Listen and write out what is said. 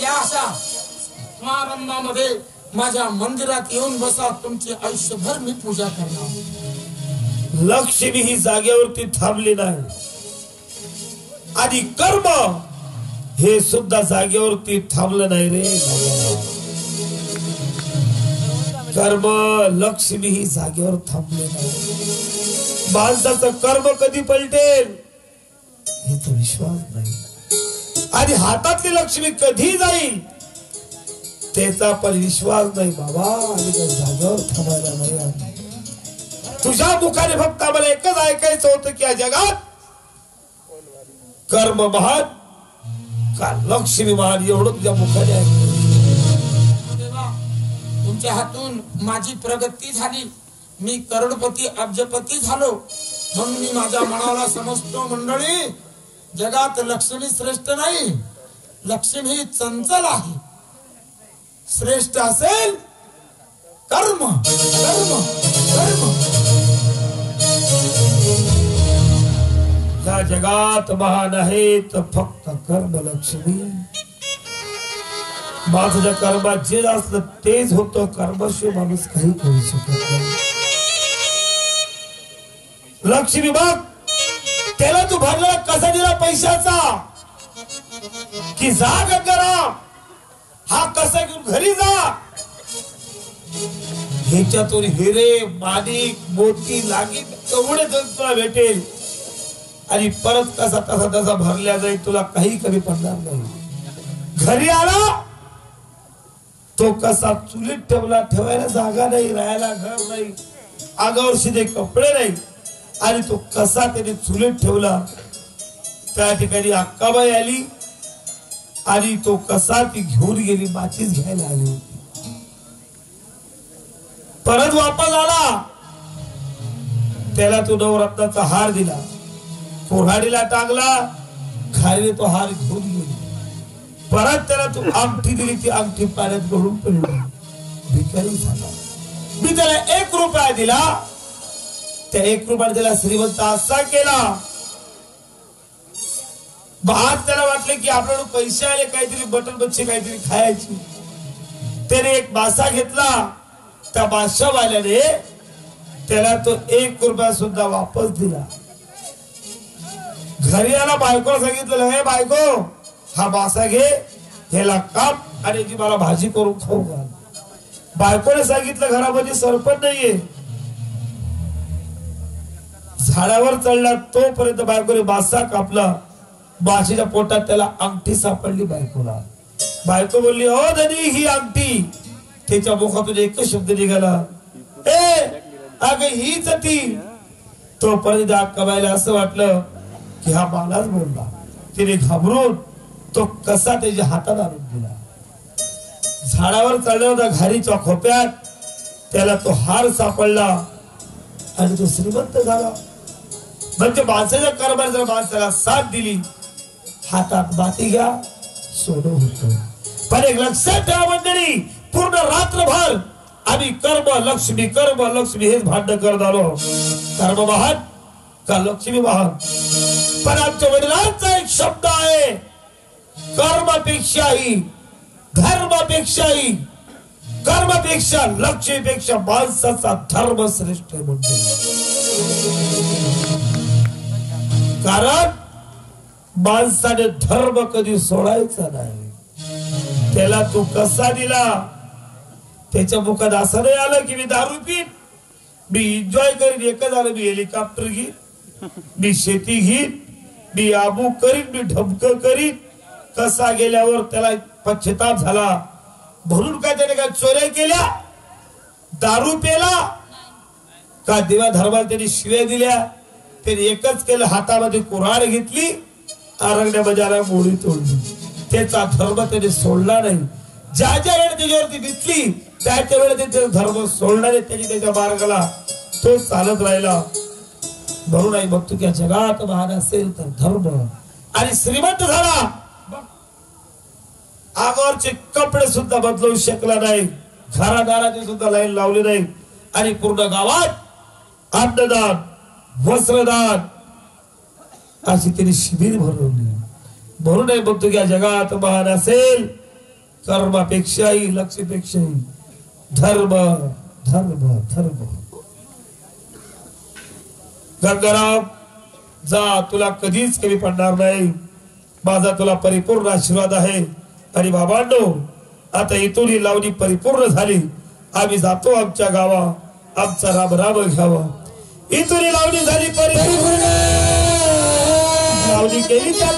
या अशा समारंभामध्ये माझ्या मंदिरात येऊन बसा, तुमची आयुष्यभर मी पूजा करणार. लक्ष्मी ही जागेवरती थांबली नाही आणि कर्म हे सुद्धा जागेवरती थांबलं नाही रे बाबा. कर्म लक्ष्मी ही जागेवर थांबले नाही. माणसाचं कर्म कधी पलटेल याचा विश्वास नाही आणि हातातली लक्ष्मी कधी जाईल त्याचा पण विश्वास नाही बाबा. आणि त्या जागेवर थांबायला नाही. तुझ्या मुखाने फक्त आम्हाला एकच ऐकायचं होतं की या जगात कर्म महान का लक्ष्मी महान, एवढं तुझ्या मुखाने ऐकलं. तुमच्या हातून माझी प्रगती झाली, मी करोडपती अब्जपती झालो, म्हणून मी माझ्या मनाला समजतो मंडळी, जगात लक्ष्मी श्रेष्ठ नाही, लक्ष्मी ही चंचल आहे. श्रेष्ठ असेल कर्म कर्म कर्म. या जगात महान आहे तर फक्त कर्म लक्ष्मी. माझ्या कर्मात जे असलं तेच होतं. कर्मशिवाय माणूस काही करू शकत नाही. लक्ष्मी बघ, त्याला तू भरला कसा दिला पैशाचा की जा गंगाराम, हा कसा घेऊन घरी जा. ह्याच्यातून हिरे माणिक मोती लागीत एवढे तुला भेटेल आणि परत कसा तसा तसा भरल्या जाईल, तुला काही कमी पडणार नाही. घरी आला तो कसा चुलीत ठेवला, ठेवायला जागा नाही, राहायला घर नाही, अंगावर शिदे कपडे नाही, आणि तो कसा त्याने चुलीत ठेवला. त्या ठिकाणी अक्काबाई आली आणि तो कसा ती घेऊन गेली, माचीस घ्यायला आली होती. परत वापस आला, त्याला तो नवरत्नाचा हार दिला, कोऱ्हाडीला टांगला, खाली तो हार घेऊन गेली. परत त्याला तू अंगठी दिली, ती अंगठी पाण्यात गळून पडली, भिकारी झाला. मी त्याला 1 रुपया दिला, त्या 1 रुपया त्याला श्रीमंत असा केला. आज त्याला वाटलं की आपल्याकडे पैसे आले, काहीतरी बटन बच्चे काहीतरी खायची. त्याने एक मासा घेतला, त्या माशावाल्याने त्याला तो 1 रुपया सुद्धा वापस दिला. घरी आला, बायकोला सांगितलं, हे बायको, हा मासा घे, ह्याला काप आणि जी मला भाजी करून खाऊ घाल. बायकोने सांगितलं घरामध्ये सरपण नाहीये. झाडावर चढला तोपर्यंत बायकोने मासा कापला. माशीच्या पोटात त्याला अंगठी सापडली बायकोला. बायको बोलली, हो धनी, ही अंगठी. त्याच्या मुखातून एकच शब्द निघाला, ए अगं हीच ती. तोपर्यंत अक्काबाईला असं वाटलं की हा मलाच बोलला. तिने घाबरून तो कसा त्याच्या हातात आणून दिला. झाडावर चढला होता घारीच्या खोप्यात, त्याला तो हार सापडला आणि तो श्रीमंत झाला. म्हणजे माणसाच्या कर्माने जर माणसाला साथ दिली, हातात माती घ्या, सोनं होतं. पण एक लक्षात ठेवा मंडळी, पूर्ण रात्रभर आम्ही कर्म लक्ष्मी हेच भांडण करत आलो. कर्म महान का लक्ष्मी महान? पण आमच्या वडिलांचा एक शब्द आहे, कर्मापेक्षाही धर्मापेक्षाही कर्मापेक्षा लक्ष्मीपेक्षा माणसाचा धर्म श्रेष्ठ आहे म्हणतो. कारण माणसाने धर्म कधी सोडायचा नाही. त्याला तू कसा दिला, त्याच्या मुखात असं नाही आलं की मी दारू पीन, मी एन्जॉय करीन. एकच आलं, मी हेलिकॉप्टर घेईन, मी शेती घेईन, मी आबू करीन, मी ढबक करीन. कसा गेल्यावर त्याला पश्चाताप झाला. म्हणून काय त्याने काय चोऱ्या केल्या, दारू पेला का देवा धर्माला त्यांनी शिव्या दिल्या. त्याने एकच केलं, हातामध्ये कुऱ्हाड घेतली, अरण्यामध्ये आला, मोडी तोडली. त्याचा धर्म त्याने सोडला नाही. ज्या ज्या वेळेला त्याच्यावरती दिसली त्याच्या वेळेला त्याचा धर्म सोडला नाही. त्याची त्याच्या मार्गाला तो चालत राहिला. म्हणून आई बघतो की जगात महान असेल तर धर्म. आणि श्रीमंत झाला, आगावरचे कपडे सुद्धा बदलवू शकला नाही, घरादाराची सुद्धा लाईन लावली नाही. आणि पूर्ण गावात अन्नदान वस्त्रदान अशी त्यांनी शिबिर भरवली. म्हणून बघतो की जगात महान असेल कर्मापेक्षाही लक्षपेक्षाही धर्म धर्म धर्म. गंगाराम जा, तुला कधीच कमी पडणार नाही. माझा तुला परिपूर्ण आशीर्वाद आहे. आणि बाबांनो, आता इथून ही लावणी परिपूर्ण झाली. आम्ही जातो आमच्या गावा, आमचा राम राम घ्यावा. इथून ही लावणी झाली परिपूर्ण. लावणी केली त्या